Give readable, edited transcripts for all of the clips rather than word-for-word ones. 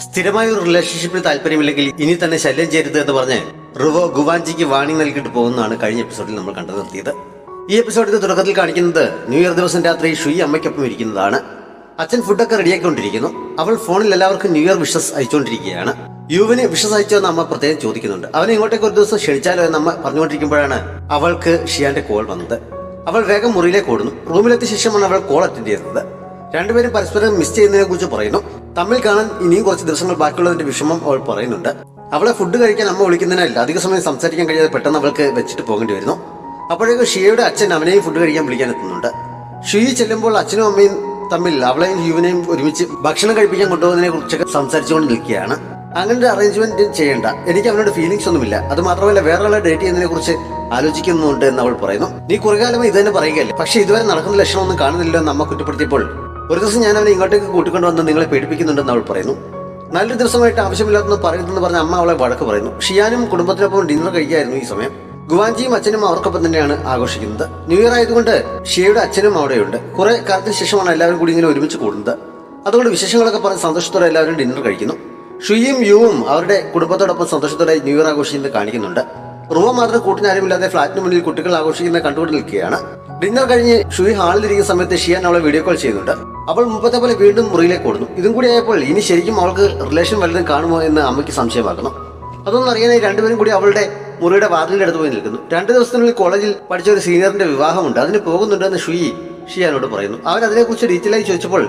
സ്ഥിരമായ ഒരു റിലേഷൻഷിപ്പിൽ താല്പര്യമില്ലെങ്കിൽ ഇനി തന്നെ ശല്യം ചെയ്യരുത് എന്ന് പറഞ്ഞ് റുവോ ഗുവാഞ്ചിക്ക് വാണിംഗ് നൽകിയിട്ട് പോകുന്നതാണ് കഴിഞ്ഞ എപ്പിസോഡിൽ നമ്മൾ കണ്ടു നിർത്തിയത്. ഈ എപ്പിസോഡിന്റെ തുടക്കത്തിൽ കാണിക്കുന്നത് ന്യൂ ഇയർ ദിവസം രാത്രി ഷുയി അമ്മയ്ക്കൊപ്പം ഇരിക്കുന്നതാണ്. അച്ഛൻ ഫുഡൊക്കെ റെഡിയാക്കിക്കൊണ്ടിരിക്കുന്നു. അവൾ ഫോണിൽ എല്ലാവർക്കും ന്യൂ ഇയർ വിഷസ് അയച്ചുകൊണ്ടിരിക്കുകയാണ്. യുവിന് വിഷസ് അയച്ചോ എന്ന് അമ്മ പ്രത്യേകം ചോദിക്കുന്നുണ്ട്. അവനെ ഇങ്ങോട്ടേക്ക് ഒരു ദിവസം ക്ഷണിച്ചാലോ എന്ന് അമ്മ പറഞ്ഞുകൊണ്ടിരിക്കുമ്പോഴാണ് അവൾക്ക് ഷിയാന്റെ കോൾ വന്നത്. അവൾ വേഗം മുറിയിലേക്ക് ഓടുന്നു. റൂമിലെത്തിയ ശേഷമാണ് അവൾ കോൾ അറ്റൻഡ് ചെയ്യുന്നത്. രണ്ടുപേരും പരസ്പരം മിസ് ചെയ്യുന്നതിനെ കുറിച്ച് പറയുന്നു. തമ്മിൽ കാണാൻ ഇനിയും കുറച്ച് ദിവസങ്ങൾ ബാക്കിയുള്ളതിന്റെ വിഷമം അവൾ പറയുന്നുണ്ട്. അവളെ ഫുഡ് കഴിക്കാൻ അമ്മ വിളിക്കുന്നതിനാൽ അധിക സമയം സംസാരിക്കാൻ കഴിയാതെ പെട്ടെന്ന് അവൾക്ക് വെച്ചിട്ട് പോകേണ്ടി വരുന്നു. അപ്പോഴേക്കും ഷിയയുടെ അച്ഛൻ അവനെയും ഫുഡ് കഴിക്കാൻ വിളിക്കാൻ എത്തുന്നുണ്ട്. ഷുയി ചെല്ലുമ്പോൾ അച്ഛനും അമ്മയും തമ്മിൽ അവളെയും യുവിനെയും ഒരുമിച്ച് ഭക്ഷണം കഴിപ്പിക്കാൻ കൊണ്ടുപോകുന്നതിനെ കുറിച്ചൊക്കെ സംസാരിച്ചുകൊണ്ട് നിൽക്കുകയാണ്. അങ്ങനെ അറേഞ്ച്മെന്റ് ചെയ്യേണ്ട, എനിക്ക് അവനോട് ഫീലിംഗ്സ് ഒന്നുമില്ല, അത് മാത്രമല്ല വേറൊരാളെ ഡേറ്റ് ചെയ്യുന്നതിനെ കുറിച്ച് ആലോചിക്കുന്നുണ്ട് എന്ന് അവൾ പറയുന്നു. നീ കുറെ കാലമായി ഇത് തന്നെ പറയുകയല്ലേ, പക്ഷെ ഇതുവരെ നടക്കുന്ന ലക്ഷണമൊന്നും കാണുന്നില്ലോ എന്ന് അമ്മ കുറ്റപ്പെടുത്തിയപ്പോൾ ഒരു ദിവസം ഞാൻ അവനെ ഇങ്ങോട്ടേക്ക് കൂട്ടിക്കൊണ്ടുവന്ന് നിങ്ങളെ പേടിപ്പിക്കുന്നുണ്ടെന്ന് അവൾ പറയുന്നു. നല്ലൊരു ദിവസമായിട്ട് ആവശ്യമില്ലാത്തൊന്നും പറയുന്നെന്ന് പറഞ്ഞ അമ്മ അവളെ വഴക്ക് പറയുന്നു. ഷിയാനും കുടുംബത്തിനൊപ്പം ഡിന്നർ കഴിക്കായിരുന്നു ഈ സമയം. ഗുവാഞ്ചിയും അച്ഛനും അവർക്കൊപ്പം തന്നെയാണ് ആഘോഷിക്കുന്നത്. ന്യൂ ഇയർ ആയതുകൊണ്ട് ഷിയയുടെ അച്ഛനും അവിടെയുണ്ട്. കുറെ കാലത്തിന് ശേഷമാണ് എല്ലാവരും കൂടി ഇങ്ങനെ ഒരുമിച്ച് കൂടുന്നത്. അതുകൊണ്ട് വിശേഷങ്ങളൊക്കെ പറഞ്ഞ് സന്തോഷത്തോടെ എല്ലാവരും ഡിന്നർ കഴിക്കുന്നു. ഷുയിയും യുവും അവരുടെ കുടുംബത്തോടൊപ്പം സന്തോഷത്തോടെ ന്യൂ ഇയർ ആഘോഷിക്കുന്നത് കാണിക്കുന്നുണ്ട്. റുവ മാത്രം കൂട്ടിനാരുമില്ലാതെ ഫ്ളാറ്റിന് മുന്നിൽ കുട്ടികൾ ആഘോഷിക്കുന്നത് കണ്ടുകൊണ്ട് നിൽക്കുകയാണ്. ഡിന്നർ കഴിഞ്ഞ് ഷുയി ഹാളിലിരിക്കുന്ന സമയത്ത് ഷിയാൻ അവളെ വീഡിയോ കോൾ ചെയ്യുന്നുണ്ട്. അവൾ മുമ്പത്തെ പോലെ വീണ്ടും മുറിയിലേക്ക് ഓടുന്നു. ഇതും കൂടി ആയപ്പോൾ ഇനി ശരിക്കും അവൾക്ക് റിലേഷൻ വല്ലതും കാണുമോ എന്ന് അമ്മയ്ക്ക് സംശയമാക്കുന്നു. അതൊന്നും അറിയാനായി രണ്ടുപേരും കൂടി അവളുടെ മുറിയുടെ വാതിലിന്റെ അടുത്ത് പോയി നിൽക്കുന്നു. 2 ദിവസത്തിനുള്ളിൽ കോളേജിൽ പഠിച്ച ഒരു സീനിയറിന്റെ വിവാഹമുണ്ട്, അതിന് പോകുന്നുണ്ടെന്ന് ഷിയാനോട് പറയുന്നു. അവൻ അതിനെക്കുറിച്ച് ഡീറ്റെയിലായി ചോദിച്ചപ്പോൾ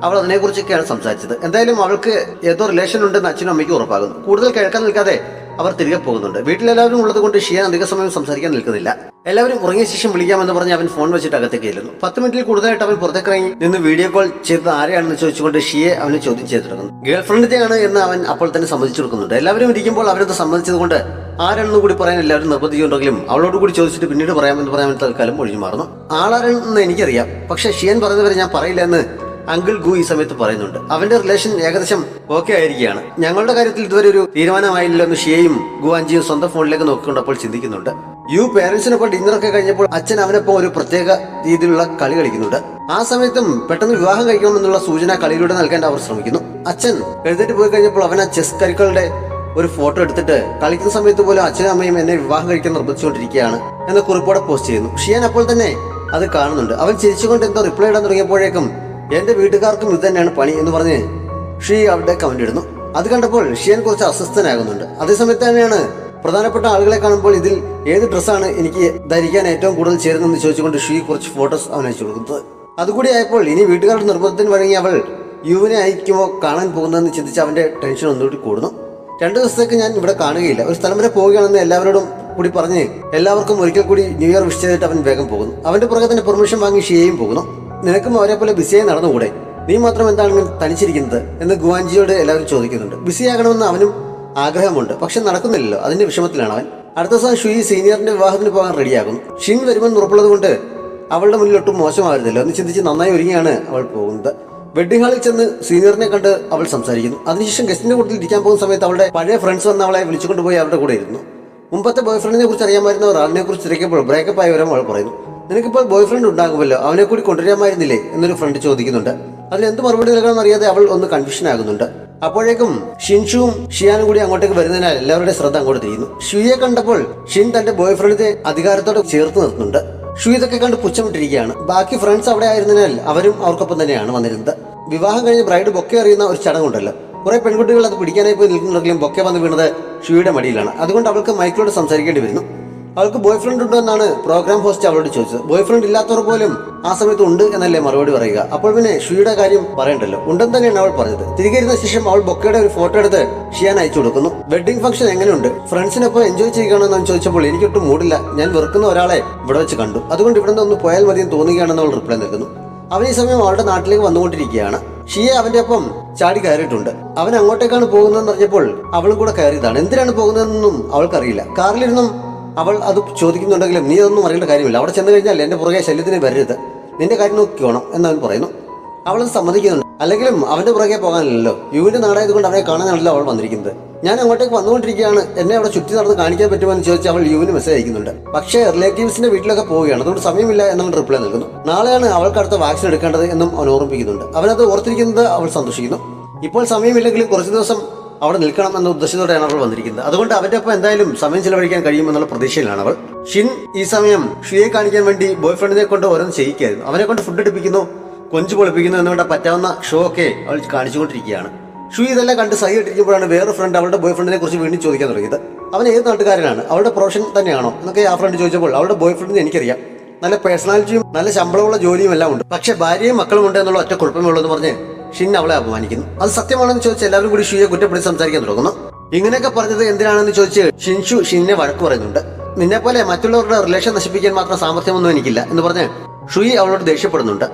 അവൾ അതിനെക്കുറിച്ചൊക്കെയാണ് സംസാരിച്ചത്. എന്തായാലും അവൾക്ക് ഏതോ റിലേഷൻ ഉണ്ടെന്ന് അച്ഛനും അമ്മയ്ക്കും ഉറപ്പാകുന്നു. കൂടുതൽ കേൾക്കാൻ നിൽക്കാതെ അവർ തിരികെ പോകുന്നുണ്ട്. വീട്ടിലെല്ലാവരും ഉള്ളത് കൊണ്ട് ഷിയാൻ അധിക സമയം സംസാരിക്കാൻ നിൽക്കുന്നില്ല. എല്ലാവരും ഉറങ്ങിയ ശേഷം വിളിക്കാമെന്ന് പറഞ്ഞ് അവൻ ഫോൺ വെച്ചിട്ട് അകത്തേക്ക് ചെല്ലുന്നു. 10 മിനിറ്റിൽ കൂടുതലായിട്ട് അവൻ പുറത്തേക്കിറങ്ങി നിന്ന് വീഡിയോ കോൾ ചെയ്തത് ആരെയാണെന്ന് ചോദിച്ചുകൊണ്ട് ഷിയെ അവന് ചോദ്യം ചെയ്തു തുടങ്ങുന്നു. ഗേൾഫ്രണ്ടിനെയാണ് എന്ന് അവൻ അപ്പോൾ തന്നെ സമ്മതിച്ചു കൊടുക്കുന്നുണ്ട്. എല്ലാവരും ഇരിക്കുമ്പോൾ അവരത് സമ്മതിച്ചത് കൊണ്ട് ആരാണെന്ന് കൂടി പറയാൻ എല്ലാവരും നിർബന്ധിക്കുന്നുണ്ടെങ്കിലും അവളോട് കൂടി ചോദിച്ചിട്ട് പിന്നീട് പറയാമെന്ന് പറയാൻ തൽക്കാലം ഒഴിഞ്ഞു മാറുന്നു. ആളാരെന്ന് എനിക്കറിയാം, പക്ഷെ ഷിയൻ പറയുന്നവരെ ഞാൻ പറയില്ല എന്ന് അങ്കിൾ ഗു ഈ സമയത്ത് പറയുന്നുണ്ട്. അവന്റെ റിലേഷൻ ഏകദേശം ഓക്കെ ആയിരിക്കുകയാണ്. ഞങ്ങളുടെ കാര്യത്തിൽ ഇതുവരെ ഒരു തീരുമാനമായില്ലല്ലോ എന്ന് ഷിയയും ഗുവാഞ്ചിയും സ്വന്തം ഫോണിലേക്ക് നോക്കിക്കൊണ്ട് അപ്പോൾ ചിന്തിക്കുന്നുണ്ട്. പേരൻസിനൊപ്പം ഡിന്നറൊക്കെ കഴിഞ്ഞപ്പോൾ അച്ഛൻ അവനൊപ്പം ഒരു പ്രത്യേക രീതിയിലുള്ള കളി കളിക്കുന്നുണ്ട്. ആ സമയത്തും പെട്ടെന്ന് വിവാഹം കഴിക്കണമെന്നുള്ള സൂചന കളിയിലൂടെ നൽകാൻ അവർ ശ്രമിക്കുന്നു. അച്ഛൻ എഴുന്നേറ്റ് പോയി കഴിഞ്ഞപ്പോൾ അവൻ ആ ചെസ് കരിക്കളുടെ ഒരു ഫോട്ടോ എടുത്തിട്ട് കളിക്കുന്ന സമയത്ത് പോലും അച്ഛനും അമ്മയും എന്നെ വിവാഹം കഴിക്കാൻ നിർബന്ധിച്ചുകൊണ്ടിരിക്കുകയാണ് എന്ന കുറിപ്പോടെ പോസ്റ്റ് ചെയ്യുന്നു. ഷിയാൻ അപ്പോൾ തന്നെ അത് കാണുന്നുണ്ട്. അവൻ ചിരിച്ചുകൊണ്ട് എന്തോ റിപ്ലൈ ഇടാൻ തുടങ്ങിയപ്പോഴേക്കും എന്റെ വീട്ടുകാർക്കും ഇത് തന്നെയാണ് പണി എന്ന് പറഞ്ഞ് ഷീ അവിടെ കമന്റ് ഇടുന്നു. അത് കണ്ടപ്പോൾ ഷിയാൻ കുറച്ച് അസ്വസ്ഥനാകുന്നുണ്ട്. അതേസമയത്ത് തന്നെയാണ് പ്രധാനപ്പെട്ട ആളുകളെ കാണുമ്പോൾ ഇതിൽ ഏത് ഡ്രസ്സാണ് എനിക്ക് ധരിക്കാൻ ഏറ്റവും കൂടുതൽ ചേരുന്നതെന്ന് ചോദിച്ചുകൊണ്ട് ഷീ കുറച്ച് ഫോട്ടോസ് അവൻ അയച്ചു കൊടുക്കുന്നത്. അതുകൂടി ആയപ്പോൾ ഇനി വീട്ടുകാരുടെ നിർബന്ധത്തിന് വഴങ്ങി അവൾ യുവിനെ അയക്കുമോ കാണാൻ പോകുന്നതെന്ന് ചിന്തിച്ച് അവന്റെ ടെൻഷൻ ഒന്നുകൂടി കൂടുന്നു. 2 ദിവസത്തേക്ക് ഞാൻ ഇവിടെ കാണുകയില്ല, ഒരു സ്ഥലം വരെ പോവുകയാണെന്ന് എല്ലാവരോടും കൂടി പറഞ്ഞ് എല്ലാവർക്കും ഒരിക്കൽ കൂടി ന്യൂ ഇയർ വിഷ് ചെയ്തിട്ട് അവൻ വേഗം പോകുന്നു. അവന്റെ പുറകെ തന്നെ പെർമിഷൻ വാങ്ങി ഷിയയും പോകുന്നു. നിനക്കും അവരെ പോലെ ബിസിയായി നടന്നുകൂടെ, നീ മാത്രം എന്താണ് തനിച്ചിരിക്കുന്നത് എന്ന് ഗുവാഞ്ചിയോട് എല്ലാവരും ചോദിക്കുന്നുണ്ട്. ബിസിയാകണമെന്ന് അവനും ആഗ്രഹമുണ്ട്, പക്ഷെ നടക്കുന്നില്ലല്ലോ, അതിന്റെ വിഷമത്തിലാണ് അവൻ. അടുത്ത ദിവസം ഷുയി സീനിയറിന്റെ വിവാഹത്തിന് പോകാൻ റെഡിയാകുന്നു. ഷിൻ വരുമെന്ന് ഉറപ്പുള്ളത് കൊണ്ട് അവളുടെ മുന്നിൽ ഒട്ടും മോശമായിരുന്നല്ലോ എന്ന് ചിന്തിച്ച് നന്നായി ഒരുങ്ങിയാണ് അവൾ പോകുന്നത്. വെഡിങ് ഹാളിൽ ചെന്ന് സീനിയറിനെ കണ്ട് അവൾ സംസാരിക്കുന്നു. അതിനുശേഷം ഗസ്റ്റിന്റെ കൂട്ടത്തിൽ ഇരിക്കാൻ പോകുന്ന സമയത്ത് അവളുടെ പഴയ ഫ്രണ്ട്സ് വന്ന് അവളെ വിളിച്ചുകൊണ്ടുപോയി അവരുടെ കൂടെ ഇരുന്നു. മുമ്പത്തെ ബോയ് ഫ്രണ്ടിനെ കുറിച്ച് അറിയാമായിരുന്ന ഒരാളിനെ കുറിച്ച് തിരക്കിയപ്പോൾ ബ്രേക്കപ്പ് ആയവരും അവൾ പറയുന്നു. നിനക്കിപ്പോൾ ബോയ് ഫ്രണ്ട് ഉണ്ടാകുമല്ലോ, അവനെ കൂടി കൊണ്ടുവരാമായിരുന്നില്ലേ എന്നൊരു ഫ്രണ്ട് ചോദിക്കുന്നുണ്ട്. അതിന് എന്ത് മറുപടി നൽകണമെന്ന് അറിയാതെ അവൾ ഒന്ന് കൺഫ്യൂഷൻ ആകുന്നുണ്ട്. അപ്പോഴേക്കും ഷിൻഷുവും ഷിയാനും കൂടി അങ്ങോട്ടേക്ക് വരുന്നതിനാൽ എല്ലാവരുടെ ശ്രദ്ധ അങ്ങോട്ട് തിരിയുന്നു. ഷുയെ കണ്ടപ്പോൾ ഷിൻ തന്റെ ബോയ് ഫ്രണ്ടിനെ അധികാരത്തോടെ ചേർത്ത് നിർത്തുന്നുണ്ട്. ഷു ഇതൊക്കെ കണ്ട് പുച്ഛമിട്ടിരിക്കുകയാണ്. ബാക്കി ഫ്രണ്ട്സ് അവിടെ ആയിരുന്നതിനാൽ അവരും അവർക്കൊപ്പം തന്നെയാണ് വന്നിരുന്നത്. വിവാഹം കഴിഞ്ഞ് ബ്രൈഡ് ബൊക്കെ അറിയുന്ന ഒരു ചടങ്ങുണ്ടല്ലോ, കുറെ പെൺകുട്ടികൾ അത് പിടിക്കാനായി പോയി നിൽക്കുന്നുണ്ടെങ്കിലും ബൊക്കെ വന്ന് വീണത് ഷുയുടെ മടിയിലാണ്. അതുകൊണ്ട് അവൾക്ക് മൈക്കിലോട് സംസാരിക്കേണ്ടി വരുന്നു. അവൾക്ക് ബോയ് ഫ്രണ്ട് ഉണ്ടോ എന്നാണ് പ്രോഗ്രാം ഹോസ്റ്റ് അവളോട് ചോദിച്ചത്. ബോയ് ഫ്രണ്ട് ഇല്ലാത്തവർ പോലും ആ സമയത്ത് ഉണ്ട് എന്നല്ലേ മറുപടി പറയുക. അപ്പോൾ പിന്നെ ഷുയുടെ കാര്യം പറയണ്ടല്ലോ, ഉണ്ടെന്ന് തന്നെയാണ് അവൾ പറഞ്ഞത്. തിരികെ ഇരുന്ന ശേഷം അവൾ ബൊക്കയുടെ ഒരു ഫോട്ടോ എടുത്ത് ഷിയാൻ അയച്ചു കൊടുക്കുന്നു. വെഡിങ് ഫംഗ്ഷൻ എങ്ങനെയുണ്ട്, ഫ്രണ്ട്സിനൊപ്പം എൻജോയ് ചെയ്യുകയാണെന്ന് അവൻ ചോദിച്ചപ്പോൾ എനിക്കൊട്ടും മൂടില്ല, ഞാൻ വെറുക്കുന്ന ഒരാളെ ഇവിടെ വെച്ച് കണ്ടു, അതുകൊണ്ട് ഇവിടെ നിന്ന് ഒന്ന് പോയാൽ മതിയെന്ന് തോന്നുകയാണെന്ന് അവൾ റിപ്ലൈ നൽകുന്നു. അവൻ ഈ സമയം അവളുടെ നാട്ടിലേക്ക് വന്നുകൊണ്ടിരിക്കുകയാണ്. ഷിയെ അവന്റെ ഒപ്പം ചാടി കയറിയിട്ടുണ്ട്. അവൻ അങ്ങോട്ടേക്കാണ് പോകുന്നതെന്ന് അറിഞ്ഞപ്പോൾ അവളും കൂടെ കയറിയതാണ്. എന്തിനാണ് പോകുന്നതെന്നൊന്നും അവൾക്കറിയില്ല. കാറിലിരുന്നും അവൾ അത് ചോദിക്കുന്നുണ്ടെങ്കിലും നീ അതൊന്നും അറിയേണ്ട കാര്യമില്ല, അവിടെ ചെന്ന് കഴിഞ്ഞാൽ എന്റെ പുറകെ ശല്യത്തിന് വരരുത്, നിന്റെ കാര്യം നോക്കിക്കോണം എന്നവൻ പറയുന്നു. അവളത് സമ്മതിക്കുന്നുണ്ട്. അല്ലെങ്കിലും അവന്റെ പുറകെ പോകാനല്ലോ, യുവിന്റെ നാടായതുകൊണ്ട് അവനെ കാണാനാണല്ലോ അവൾ വന്നിരിക്കുന്നത്. ഞാൻ അങ്ങോട്ടേക്ക് വന്നുകൊണ്ടിരിക്കുകയാണ്, എന്നെ അവിടെ ചുറ്റി നടന്ന് കാണിക്കാൻ പറ്റുമോ എന്ന് ചോദിച്ച് അവൾ യുവിന് മെസ്സേജ് അയക്കുന്നുണ്ട്. പക്ഷേ റിലേറ്റീവ്സിന്റെ വീട്ടിലൊക്കെ പോവുകയാണ്, അതുകൊണ്ട് സമയമില്ല എന്നവൻ റിപ്ലൈ നൽകുന്നു. നാളെയാണ് അവൾക്ക് അടുത്ത വാക്സിൻ എടുക്കേണ്ടത് എന്നും അവൻ ഓർമ്മിപ്പിക്കുന്നുണ്ട്. അവനത് ഓർത്തിരിക്കുന്നത് അവൾ സന്തോഷിക്കുന്നു. ഇപ്പോൾ സമയമില്ലെങ്കിലും കുറച്ച് ദിവസം അവിടെ നിൽക്കണം എന്ന ഉദ്ദേശത്തോടെയാണ് അവൾ വന്നിരിക്കുന്നത്. അതുകൊണ്ട് അവന്റെ ഒപ്പം എന്തായാലും സമയം ചെലവഴിക്കാൻ കഴിയുമെന്നുള്ള പ്രതീക്ഷയിലാണ് അവൾ. ഷിൻ ഈ സമയം ഷുയെ കാണിക്കാൻ വേണ്ടി ബോയ് ഫ്രണ്ടിനെ കൊണ്ട് ഓരോന്ന് ചെയ്യിക്കായിരുന്നു. അവനെ കൊണ്ട് ഫുഡ് എടുപ്പിക്കുന്നു, കൊഞ്ചു പൊളിപ്പിക്കുന്നു എന്നുകൊണ്ട് പറ്റാവുന്ന ഷോ ഒക്കെ അവൾ കാണിച്ചുകൊണ്ടിരിക്കുകയാണ്. ഷു ഇതെല്ലാം കണ്ട് സഹിയായിട്ടിരിക്കുമ്പോഴാണ് വേറെ ഫ്രണ്ട് അവളുടെ ബോയ് ഫ്രണ്ടിനെ കുറിച്ച് വീണ്ടും ചോദിക്കാൻ തുടങ്ങിയത്. അവൻ ഏത് നാട്ടുകാരനാണ്, അവളുടെ പ്രൊഫഷൻ തന്നെയാണോ എന്നൊക്കെ ആ ഫ്രണ്ട് ചോദിച്ചപ്പോൾ അവളുടെ ബോയ് ഫ്രണ്ടിന് എനിക്കറിയാം, നല്ല പേഴ്സണാലിറ്റിയും നല്ല ശമ്പളമുള്ള ജോലിയും എല്ലാം ഉണ്ട്, പക്ഷെ ഭാര്യയും മക്കളും ഉണ്ട് എന്നുള്ള ഒറ്റ കുഴപ്പമേ ഉള്ളൂ എന്ന് പറഞ്ഞ് ഷിൻ അവളെ അപമാനിക്കുന്നു. അത് സത്യമാണെന്ന് ചോദിച്ച് എല്ലാവരും കൂടി ഷുയെ കുറ്റപ്പെടുത്തി സംസാരിക്കാൻ തുടങ്ങുന്നു. ഇങ്ങനെയൊക്കെ പറഞ്ഞത് എന്തിനാണെന്ന് ചോദിച്ച് ഷിൻഷു ഷിന്നെ വഴക്ക് പറയുന്നുണ്ട്. നിന്നെ പോലെ മറ്റുള്ളവരുടെ റിലേഷൻ നശിപ്പിക്കാൻ മാത്രം സാമർഥ്യമൊന്നും എനിക്കില്ല എന്ന് പറഞ്ഞ് ഷുയി അവളോട് ദേഷ്യപ്പെടുന്നുണ്ട്.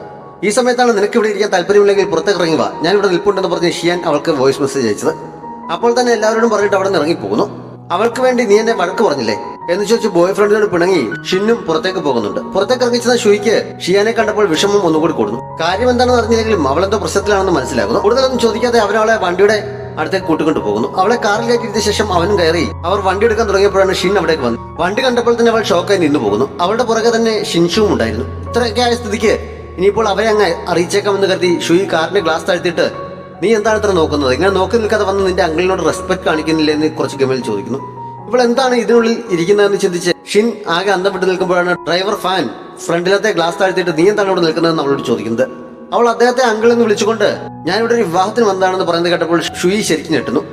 ഈ സമയത്താണ് നിനക്ക് ഇവിടെ ഇരിക്കാൻ താല്പര്യമില്ലെങ്കിൽ പുറത്തേക്ക് ഇറങ്ങി വാ, ഞാൻ ഇവിടെ നിൽപ്പുണ്ടെന്ന് പറഞ്ഞ് ഷിയാൻ അവൾക്ക് വോയിസ് മെസ്സേജ് അയച്ചത്. അപ്പോൾ തന്നെ എല്ലാവരോടും പറഞ്ഞിട്ട് അവിടെ നിന്ന് ഇറങ്ങിപ്പോകുന്നു. അവൾക്ക് വേണ്ടി നീ എന്നെ വഴക്ക് പറഞ്ഞില്ലേ എന്ന് ചോദിച്ച് ബോയ് ഫ്രണ്ടിനോട് പിണങ്ങി ഷിന്നും പുറത്തേക്ക് പോകുന്നുണ്ട്. പുറത്തേക്ക് ഇറങ്ങിച്ചെന്ന ഷുയിക്ക് ഷിയാനെ കണ്ടപ്പോൾ വിഷമം ഒന്നുകൂടി കൂടുന്നു. കാര്യം എന്താണെന്ന് അറിഞ്ഞില്ലെങ്കിലും അവളെന്തോ പ്രശ്നത്തിലാണെന്ന് മനസ്സിലാകുന്നു. കൂടുതലൊന്നും ചോദിക്കാതെ അവരവളെ വണ്ടിയുടെ അടുത്തേക്ക് കൂട്ടിക്കൊണ്ടു പോകുന്നു. അവളെ കാറിൽ കയറ്റിയ ശേഷം അവനും കയറി അവർ വണ്ടി എടുക്കാൻ തുടങ്ങിയപ്പോഴാണ് ഷിൻ അവിടേക്ക് വന്നത്. വണ്ടി കണ്ടപ്പോൾ തന്നെ അവൾ ഷോക്കായി നിന്നു പോകുന്നു. അവളുടെ പുറകെ തന്നെ ഷിൻഷുവും ഉണ്ടായിരുന്നു. ഇത്രയൊക്കെ ആയ സ്ഥിതിക്ക് ഇനിയിപ്പോൾ അവരെ അങ്ങ് അറിയിച്ചേക്കാമെന്ന് കരുതി ഷുയി കാറിന്റെ ഗ്ലാസ് താഴ്ത്തിയിട്ട് നീ എന്താണ് ഇത്ര നോക്കുന്നത്, ഇങ്ങനെ നോക്കി നിൽക്കാതെ വന്ന് നിന്റെ അങ്കിളിനോട് റെസ്പെക്ട് കാണിക്കുന്നില്ല എന്ന് കുറച്ച് ഗമയിൽ ചോദിക്കുന്നു. ഇപ്പോൾ എന്താണ് ഇതിനുള്ളിൽ ഇരിക്കുന്നതെന്ന് ചിന്തിച്ച് ഷിൻ ആകെ അന്തം വിട്ട് നിൽക്കുമ്പോഴാണ് ഡ്രൈവർ ഫാൻ ഫ്രണ്ടിലത്തെ ഗ്ലാസ് താഴ്ത്തിയിട്ട് നീ എന്താണ് ഇവിടെ നിൽക്കുന്നതെന്ന് അവളോട് ചോദിക്കുന്നത്. അവൾ അദ്ദേഹത്തെ അങ്കിൾ എന്ന് വിളിച്ചുകൊണ്ട് ഞാൻ ഇവിടെ ഒരു വിവാഹത്തിന് വന്നതാണെന്ന് പറയുന്നത് കേട്ടപ്പോൾ ഷുയി ശരിക്കും ഞെട്ടുന്നു.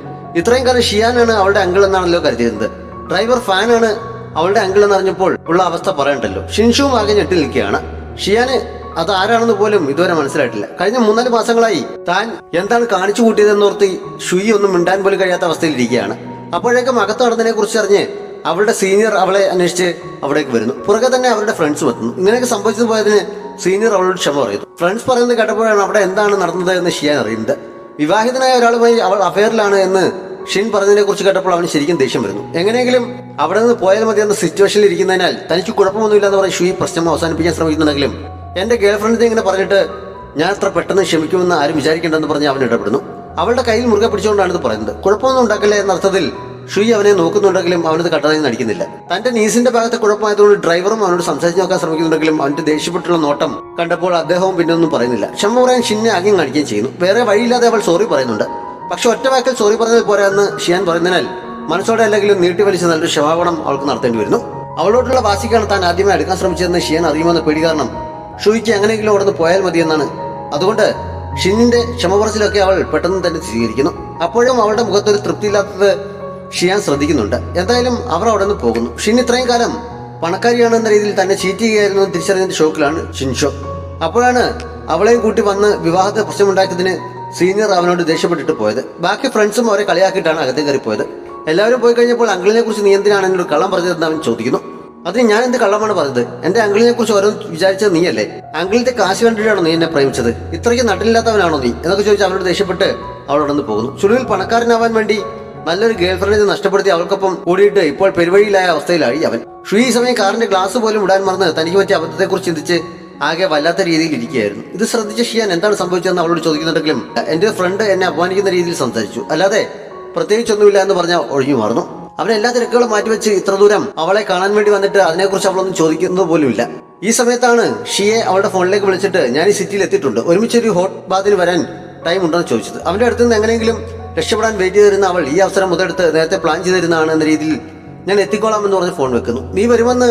ഇത്രയും കാലം ഷിയാനാണ് അവളുടെ അങ്കിൾ എന്നാണല്ലോ കരുതിയിരുന്നത്. ഡ്രൈവർ ഫാനാണ് അവളുടെ അങ്കിൾ എന്നറിഞ്ഞപ്പോൾ ഉള്ള അവസ്ഥ പറയണ്ടല്ലോ. ഷിൻഷുവും ആകെ ഞെട്ടി നിൽക്കുകയാണ്. ഷിയാന് അത് ആരാണെന്ന് പോലും ഇതുവരെ മനസ്സിലായിട്ടില്ല. കഴിഞ്ഞ 3-4 മാസങ്ങളായി താൻ എന്താണ് കാണിച്ചു കൂട്ടിയതെന്നോർത്ത് ഷുയി ഒന്നും മിണ്ടാൻ പോലും കഴിയാത്ത അവസ്ഥയിലിരിക്കുകയാണ്. അപ്പോഴേക്കും അകത്ത് നടന്നതിനെ കുറിച്ച് അറിഞ്ഞ് അവളുടെ സീനിയർ അവളെ അന്വേഷിച്ച് അവിടേക്ക് വരുന്നു. പുറകെ തന്നെ അവരുടെ ഫ്രണ്ട്സും എത്തുന്നു. ഇങ്ങനെയൊക്കെ സംഭവിച്ചത് പോയതിന് സീനിയർ അവളോട് ക്ഷമ പറയുന്നു. ഫ്രണ്ട്സ് പറയുന്നത് കേട്ടപ്പോഴാണ് അവിടെ എന്താണ് നടന്നത് എന്ന് ഷിയാൻ അറിയുന്നത്. വിവാഹിതനായ ഒരാളുമായി അവൾ അഫെയറിലാണ് എന്ന് ഷിൻ പറഞ്ഞതിനെ കുറിച്ച് കേട്ടപ്പോൾ അവന് ശരിക്കും ദേഷ്യം വരുന്നു. എങ്ങനെയെങ്കിലും അവിടെ നിന്ന് പോയാൽ മതി എന്ന സിറ്റുവേഷനിൽ ഇരിക്കുന്നതിനാൽ തനിക്ക് കുഴപ്പമൊന്നുമില്ല എന്ന് പറഞ്ഞ് ഷുയി പ്രശ്നം അവസാനിപ്പിക്കാൻ ശ്രമിക്കുന്നുണ്ടെങ്കിലും എന്റെ ഗേൾഫ്രണ്ടിനെ ഇങ്ങനെ പറഞ്ഞിട്ട് ഞാൻ അത്ര പെട്ടെന്ന് ക്ഷമിക്കുമെന്ന് ആരും വിചാരിക്കേണ്ടെന്ന് പറഞ്ഞ് അവൻ ഇടപെടുന്നു. അവളുടെ കയ്യിൽ മുറുകെ പിടിച്ചുകൊണ്ടാണ് ഇത് പറയുന്നത്. കുഴപ്പമൊന്നും ഉണ്ടാക്കില്ല എന്ന അർത്ഥത്തിൽ ഷുയി അവനെ നോക്കുന്നുണ്ടെങ്കിലും അവനത് കട്ടതായി നടിക്കുന്നില്ല. തന്റെ നീസിന്റെ ഭാഗത്തെ കുഴപ്പമായതുകൊണ്ട് ഡ്രൈവറും അവനോട് സംസാരിച്ച് നോക്കാൻ ശ്രമിക്കുന്നുണ്ടെങ്കിലും അവന്റെ ദേഷ്യപ്പെട്ടുള്ള നോട്ടം കണ്ടപ്പോൾ അദ്ദേഹവും പിന്നെ ഒന്നും പറയുന്നില്ല. ക്ഷമ പറയാൻ ഷിന്നെ ആകെ കാണിക്കുകയും ചെയ്യുന്നു. വേറെ വഴിയില്ലാതെ അവൾ സോറി പറയുന്നുണ്ട്. പക്ഷെ ഒറ്റ വാക്കിൽ സോറി പറഞ്ഞത് പോരാന്ന് ഷിയാൻ പറയുന്നതിനാൽ മനസ്സോടെ അല്ലെങ്കിലും നീട്ടി വലിച്ച് നല്ലൊരു ക്ഷമാപണം അവൾക്ക് നടത്തേണ്ടി വരുന്നു. അവളോടുള്ള വാശിക്കാണ് താൻ ആദ്യമായി എടുക്കാൻ ശ്രമിച്ചതെന്ന് ഷിയാൻ അറിയുമെന്ന പേടി കാരണം ഷുയിക്ക് എങ്ങനെയെങ്കിലും അവിടെ നിന്ന് പോയാൽ മതിയെന്നാണ്. അതുകൊണ്ട് ഷിന്നിന്റെ ക്ഷമ പറച്ചിലൊക്കെ അവൾ പെട്ടെന്ന് തന്നെ സ്വീകരിക്കുന്നു. അപ്പോഴും അവളുടെ മുഖത്തൊരു തൃപ്തിയില്ലാത്തത് ഷിയാൻ ശ്രദ്ധിക്കുന്നുണ്ട്. എന്തായാലും അവർ അവിടെ നിന്ന് പോകുന്നു. ഷിൻ ഇത്രയും കാലം പണക്കാരിയാണെന്ന രീതിയിൽ തന്നെ ചീറ്റ് ചെയ്യുകയായിരുന്നു തിരിച്ചറിഞ്ഞ ഷോക്കിലാണ് ഷിൻഷോ. അപ്പോഴാണ് അവളെയും കൂട്ടി വന്ന് വിവാഹത്തെ പ്രശ്നമുണ്ടാക്കിയതിന് സീനിയർ അവനോട് ദേഷ്യപ്പെട്ടിട്ട് പോയത്. ബാക്കി ഫ്രണ്ട്സും അവരെ കളിയാക്കിയിട്ടാണ് അകത്തേക്ക് കയറി പോയത്. എല്ലാവരും പോയി കഴിഞ്ഞപ്പോൾ അങ്കിളിനെ കുറിച്ച് നീ എന്തിനാണ് എന്നോട് കള്ളം പറഞ്ഞതെന്ന് അവൻ ചോദിക്കുന്നു. അതിന് ഞാൻ എന്ത് കള്ളമാണ് പറഞ്ഞത്, എന്റെ അങ്കിളിനെ കുറിച്ച് ഓരോ വിചാരിച്ചത് നീയല്ലേ, അങ്കിളിന്റെ കാശ് കണ്ടിട്ടാണോ നീ എന്നെ പ്രേമിച്ചത്, ഇത്രയ്ക്ക് നട്ടില്ലാത്തവനാണോ നീ എന്നൊക്കെ ചോദിച്ച് അവനോട് ദേഷ്യപ്പെട്ട് അവൾ അവിടെ നിന്ന് പോകുന്നു. ചുരുവിൽ പണക്കാരനാവാൻ വേണ്ടി നല്ലൊരു ഗേൾഫ്രണ്ടിനെ നഷ്ടപ്പെടുത്തി അവൾക്കൊപ്പം കൂടിയിട്ട് ഇപ്പോൾ പെരുവഴിയിലായ അവസ്ഥയിലായി അവൻ. ഷുയി ഈ സമയം കാറിന്റെ ഗ്ലാസ് പോലും ഇടാൻ മറന്ന് തനിക്ക് പറ്റിയ അബദ്ധത്തെക്കുറിച്ച് ചിന്തിച്ച് ആകെ വല്ലാത്ത രീതിയിൽ ഇരിക്കുകയായിരുന്നു. ഇത് ശ്രദ്ധിച്ച ഷിയാൻ എന്താണ് സംഭവിച്ചതെന്ന് അവളോട് ചോദിക്കുന്നുണ്ടെങ്കിലും എന്റെ ഫ്രണ്ട് എന്നെ അപമാനിക്കുന്ന രീതിയിൽ സംസാരിച്ചു, അല്ലാതെ പ്രത്യേകിച്ചൊന്നുമില്ല എന്ന് പറഞ്ഞാൽ ഒഴിഞ്ഞു മാറുന്നു. അവൻ എല്ലാ തിരക്കുകളും മാറ്റിവെച്ച് ഇത്ര ദൂരം അവളെ കാണാൻ വേണ്ടി വന്നിട്ട് അതിനെക്കുറിച്ച് അവളൊന്നും ചോദിക്കുന്നത് പോലുമില്ല. ഈ സമയത്താണ് ഷിയെ അവളുടെ ഫോണിലേക്ക് വിളിച്ചിട്ട് ഞാൻ ഈ സിറ്റിയിൽ എത്തിയിട്ടുണ്ട്, ഒരുമിച്ചൊരു ഹോട്ട് ബാത്തിന് വരാൻ ടൈം ഉണ്ടെന്ന് ചോദിച്ചത്. അവന്റെ അടുത്ത് നിന്ന് എങ്ങനെയെങ്കിലും രക്ഷപ്പെടാൻ വെയിറ്റ് ചെയ്തിരുന്ന അവൾ ഈ അവസരം മുതലെടുത്ത് നേരത്തെ പ്ലാൻ ചെയ്തിരുന്നതാണ് എന്ന രീതിയിൽ ഞാൻ എത്തിക്കോളാം എന്ന് പറഞ്ഞ് ഫോൺ വെക്കുന്നു. നീ വരുമെന്ന്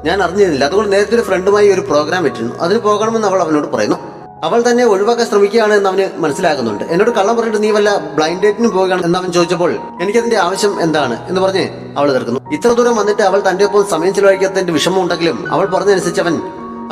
ഞാൻ അറിഞ്ഞിരുന്നില്ല, അതുകൊണ്ട് നേരത്തെ ഒരു ഫ്രണ്ടുമായി ഒരു പ്രോഗ്രാം ഇട്ടിരുന്നു, അതിന് പോകണമെന്ന് അവൾ അവനോട് പറയുന്നു. അവൾ തന്നെ ഒഴിവാക്കാൻ ശ്രമിക്കുകയാണ് എന്ന് അവന് മനസ്സിലാകുന്നുണ്ട്. എന്നോട് കള്ളം പറഞ്ഞിട്ട് നീ വല്ല ബ്ലൈൻഡ് ഡേറ്റിന് പോവുകയാണ് എന്ന് അവൻ ചോദിച്ചപ്പോൾ എനിക്കതിന്റെ ആവശ്യം എന്താണ് എന്ന് പറഞ്ഞ് അവൾ എതിർക്കുന്നു. ഇത്ര ദൂരം വന്നിട്ട് അവൾ തന്റെ ഒപ്പം സമയം ചിലവഴിക്കാത്തതിന്റെ വിഷമം ഉണ്ടെങ്കിലും അവൾ പറഞ്ഞതനുസരിച്ച് അവൻ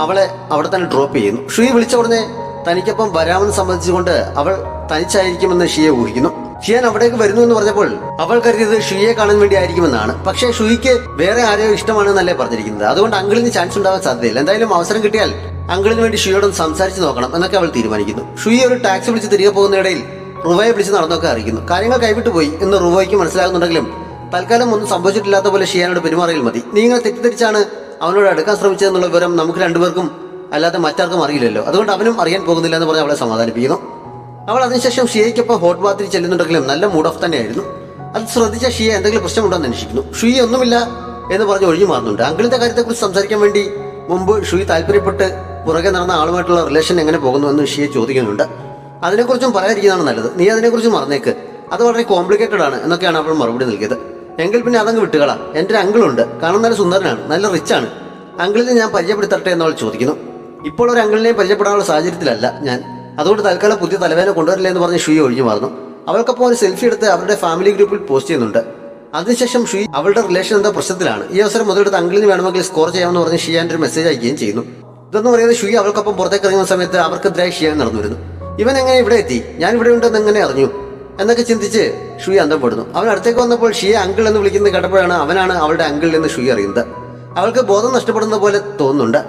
അവളെ അവിടെ തന്നെ ഡ്രോപ്പ് ചെയ്യുന്നു. ഷുയി വിളിച്ച ഉടനെ തനിക്കൊപ്പം വരാമെന്ന് സമ്മതിച്ചുകൊണ്ട് അവൾ തനിച്ചായിരിക്കുമെന്ന് ഷിയെ ഊഹിക്കുന്നു. ഷിയാൻ അവിടേക്ക് വരുന്നു എന്ന് പറഞ്ഞപ്പോൾ അവൾ കരുതിയത് ഷുയിയെ കാണാൻ വേണ്ടി ആയിരിക്കുമെന്നാണ്. പക്ഷേ ഷുയിക്ക് വേറെ ആരെയോ ഇഷ്ടമാണെന്നല്ലേ പറഞ്ഞിരിക്കുന്നത്, അതുകൊണ്ട് അങ്കിളിന് ചാൻസ് ഉണ്ടാവാൻ സാധ്യതയില്ല. എന്തായാലും അവസരം കിട്ടിയാൽ അങ്കിളിന് വേണ്ടി ഷുയിയോടൊന്ന് സംസാരിച്ച് നോക്കണം എന്നൊക്കെ അവൾ തീരുമാനിക്കുന്നു. ഷുയി ഒരു ടാക്സി വിളിച്ച് തിരികെ പോകുന്നതിനിടയിൽ റുവയെ വിളിച്ച് നടന്നൊക്കെ അറിയിക്കുന്നു. കാര്യങ്ങൾ കൈവിട്ടു പോയി എന്ന് റുവയ്ക്ക് മനസ്സിലാകുന്നുണ്ടെങ്കിലും തൽക്കാലം ഒന്നും സംഭവിച്ചിട്ടില്ലാത്ത പോലെ ഷിയാനോട് പെരുമാറിയാൽ മതി. നീ ഇങ്ങനെ തെറ്റിദ്ധരിച്ചാണ് അവനോട് അടുക്കാൻ ശ്രമിച്ചതെന്നുള്ള വിവരം നമുക്ക് രണ്ടുപേർക്കും അല്ലാതെ മറ്റാർക്കും അറിയില്ലല്ലോ, അതുകൊണ്ട് അവനും അറിയാൻ പോകുന്നില്ല എന്ന് പറഞ്ഞ് അവളെ സമാധാനിപ്പിക്കുന്നു. അവൾ അതിനുശേഷം ഷിയയ്ക്കൊപ്പം ഹോട്ട് ബാത്തിൽ ചെല്ലുന്നുണ്ടെങ്കിലും നല്ല മൂഡ് ഓഫ് തന്നെയായിരുന്നു. അത് ശ്രദ്ധിച്ച ഷിയ എന്തെങ്കിലും പ്രശ്നമുണ്ടെന്ന് അന്വേഷിക്കുന്നു. ഷുയി ഒന്നുമില്ല എന്ന് പറഞ്ഞ് ഒഴിഞ്ഞു മാറുന്നുണ്ട്. അങ്കിളിന്റെ കാര്യത്തെക്കുറിച്ച് സംസാരിക്കാൻ വേണ്ടി മുമ്പ് ഷുയി താല്പര്യപ്പെട്ട് പുറകെ നടന്ന ആളുമായിട്ടുള്ള റിലേഷൻ എങ്ങനെ പോകുന്നു എന്ന് ഷിയെ ചോദിക്കുന്നുണ്ട്. അതിനെക്കുറിച്ചും പറയാതിരിക്കുന്നതാണ് നല്ലത്. നീ അതിനെക്കുറിച്ച് മറന്നേക്ക്, അത് വളരെ കോംപ്ലിക്കേറ്റഡ് ആണ് എന്നൊക്കെയാണ് അവൾ മറുപടി നൽകിയത്. എങ്കിൽ പിന്നെ അതങ്ങ് വിട്ടുകളാ. എൻ്റെ ഒരു അങ്കിളുണ്ട്, കാണാൻ നല്ല സുന്ദരനാണ്, നല്ല റിച്ചാണ്. അങ്കിളിനെ ഞാൻ പരിചയപ്പെടുത്തട്ടെ എന്നവൾ ചോദിക്കുന്നു. ഇപ്പോൾ ഒരു അങ്കിളിനെയും പരിചയപ്പെടാനുള്ള സാഹചര്യത്തിലല്ല ഞാൻ, അതുകൊണ്ട് തൽക്കാലം പുതിയ തലവേദന കൊണ്ടുവരില്ല എന്ന് പറഞ്ഞ് ഷുയി ഒഴിഞ്ഞു മാറുന്നു. അവൾക്കൊപ്പം ഒരു സെൽഫി എടുത്ത് അവരുടെ ഫാമിലി ഗ്രൂപ്പിൽ പോസ്റ്റ് ചെയ്യുന്നുണ്ട്. അതിനുശേഷം ഷുയി അവളുടെ റിലേഷൻ എന്തോ പ്രശ്നത്തിലാണ്, ഈ അവസരം മുതലെടുത്ത് അങ്കിളിന് വേണമെങ്കിൽ സ്കോർ ചെയ്യാമെന്ന് പറഞ്ഞ് ഷിയാൻ്റെ ഒരു മെസ്സേജ് അയക്കുകയും ചെയ്യുന്നു. ഇതൊന്നും പറയുന്നത് ഷുയി അവൾക്കൊപ്പം പുറത്തേക്ക് ഇറങ്ങുന്ന സമയത്ത് അവർക്കെതിരായി ഷിയാൻ നടന്നു വരുന്നു. ഇവൻ എങ്ങനെ ഇവിടെ എത്തി, ഞാൻ ഇവിടെ ഉണ്ടെന്ന് എങ്ങനെ അറിഞ്ഞു എന്നൊക്കെ ചിന്തിച്ച് ഷുയി അന്തപ്പെടുന്നു. അവൻ അടുത്തേക്ക് വന്നപ്പോൾ ഷിയെ അങ്കിൾ എന്ന് വിളിക്കുന്നത് കേട്ടപ്പോഴാണ് അവനാണ് അവളുടെ അങ്കിൾ എന്ന് ഷുയി അറിയുന്നത്. അവൾക്ക് ബോധം നഷ്ടപ്പെടുന്ന പോലെ തോന്നുന്നുണ്ട്.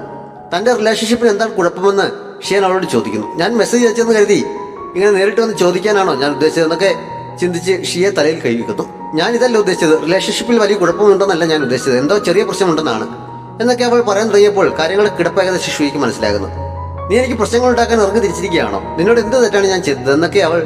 തൻ്റെ റിലേഷൻഷിപ്പിന് എന്താണ് കുഴപ്പമെന്ന് ഷിയാൻ അവളോട് ചോദിക്കുന്നു. ഞാൻ മെസ്സേജ് അയച്ചെന്ന് കരുതി ഇങ്ങനെ നേരിട്ട് വന്ന് ചോദിക്കാനാണോ ഞാൻ ഉദ്ദേശിച്ചതെന്നൊക്കെ ചിന്തിച്ച് ഷിയെ തലയിൽ കൈവയ്ക്കുന്നു. ഞാൻ ഇതല്ല ഉദ്ദേശിച്ചത്, റിലേഷൻഷിപ്പിൽ വലിയ കുഴപ്പമുണ്ടെന്നല്ല ഞാൻ ഉദ്ദേശിച്ചത്, എന്തോ ചെറിയ പ്രശ്നമുണ്ടെന്നാണ് എന്നൊക്കെ അവൾ പറയാൻ തുടങ്ങിയപ്പോൾ കാര്യങ്ങൾ കിടപ്പ് ഏകദേശം ഷുയിക്ക് മനസ്സിലാകുന്നു. നീ എനിക്ക് പ്രശ്നങ്ങൾ ഉണ്ടാക്കാൻ ഇറങ്ങി തിരിച്ചിരിക്കുകയാണോ, നിന്നോട് എന്ത് തെറ്റാണ് ഞാൻ ചെയ്തത് എന്നൊക്കെ അവൾ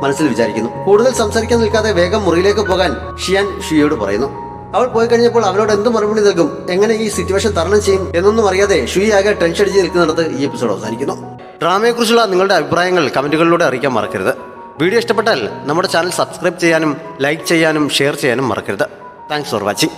മനസ്സിൽ വിചാരിക്കുന്നു. കൂടുതൽ സംസാരിക്കാൻ നിൽക്കാതെ വേഗം മുറിയിലേക്ക് പോകാൻ ഷിയാൻ ഷുയിയോട് പറയുന്നു. അവൾ പോയി കഴിഞ്ഞപ്പോൾ അവനോട് എന്ത് മറുപടി നൽകും, എങ്ങനെ ഈ സിറ്റുവേഷൻ തരണം ചെയ്യും എന്നൊന്നും അറിയാതെ ഷുയി ആകെ ടെൻഷൻ അടിച്ച് നിൽക്കുന്നിടത്ത് ഈ എപ്പിസോഡ് അവസാനിക്കുന്നു. ഡ്രാമയെക്കുറിച്ചുള്ള നിങ്ങളുടെ അഭിപ്രായങ്ങൾ കമന്റുകളിലൂടെ അറിയിക്കാൻ മറക്കരുത്. വീഡിയോ ഇഷ്ടപ്പെട്ടാൽ നമ്മുടെ ചാനൽ സബ്സ്ക്രൈബ് ചെയ്യാനും ലൈക്ക് ചെയ്യാനും ഷെയർ ചെയ്യാനും മറക്കരുത്. Thanks for watching.